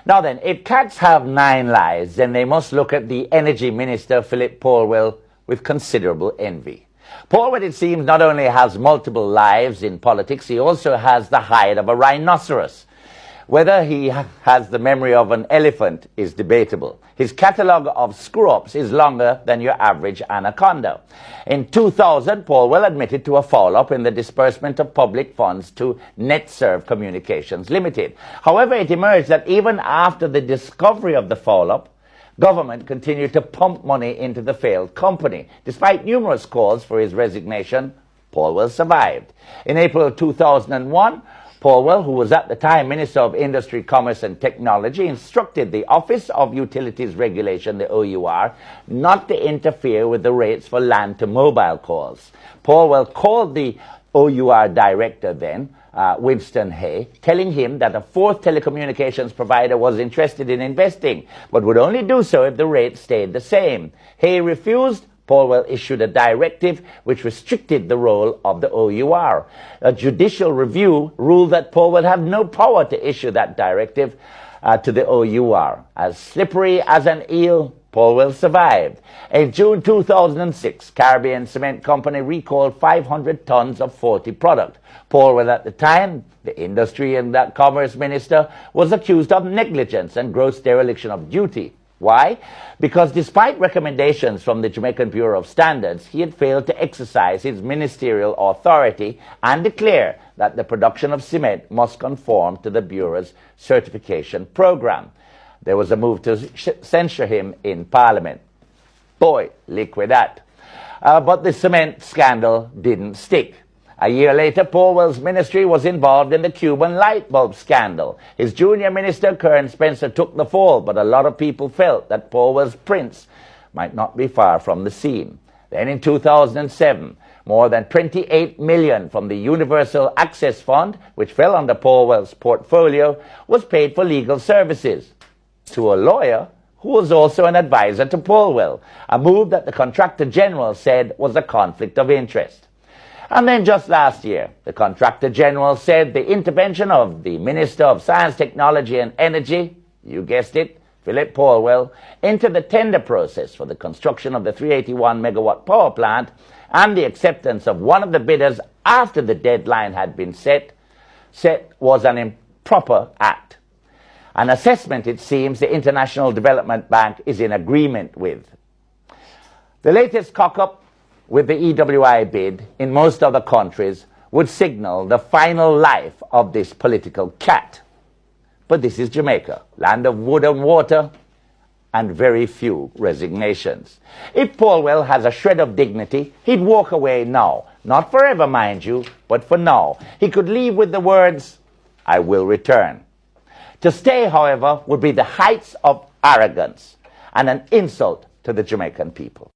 Now then, if cats have 9 lives, then they must look at the Energy Minister, Philip Polwell, with considerable envy. Polwell, it seems, not only has multiple lives in politics, he also has the hide of a rhinoceros. Whether he has the memory of an elephant is debatable. His catalogue of screw-ups is longer than your average anaconda. In 2000, Polwell admitted to a foul-up in the disbursement of public funds to NetServe Communications Limited. However, it emerged that even after the discovery of the foul-up, government continued to pump money into the failed company. Despite numerous calls for his resignation, Polwell survived. In April 2001, Polwell, who was at the time Minister of Industry, Commerce and Technology, instructed the Office of Utilities Regulation, the OUR, not to interfere with the rates for land-to-mobile calls. Polwell called the OUR director then, Winston Hay, telling him that a fourth telecommunications provider was interested in investing, but would only do so if the rates stayed the same. Hay refused. Polwell issued a directive which restricted the role of the OUR. A judicial review ruled that Polwell had no power to issue that directive to the OUR. As slippery as an eel, Polwell survived. In June 2006, Caribbean Cement Company recalled 500 tons of faulty product. Polwell, at the time, the Industry and Commerce Minister, was accused of negligence and gross dereliction of duty. Why? Because despite recommendations from the Jamaican Bureau of Standards, he had failed to exercise his ministerial authority and declare that the production of cement must conform to the Bureau's certification program. There was a move to censure him in Parliament. Boy, liquid that. But the cement scandal didn't stick. A year later, Polwell's ministry was involved in the Cuban light bulb scandal. His junior minister, Kern Spencer, took the fall, but a lot of people felt that Polwell's prince might not be far from the scene. Then in 2007, more than $28 million from the Universal Access Fund, which fell under Polwell's portfolio, was paid for legal services to a lawyer who was also an advisor to Polwell, a move that the Contractor General said was a conflict of interest. And then just last year, the Contractor General said the intervention of the Minister of Science, Technology and Energy, you guessed it, Philip Polwell, into the tender process for the construction of the 381 megawatt power plant and the acceptance of one of the bidders after the deadline had been set was an improper act. An assessment, it seems, the International Development Bank is in agreement with. The latest cock-up with the EWI bid in most other countries would signal the final life of this political cat. But this is Jamaica, land of wood and water, and very few resignations. If Polwell has a shred of dignity, he'd walk away now. Not forever, mind you, but for now. He could leave with the words, "I will return." To stay, however, would be the heights of arrogance and an insult to the Jamaican people.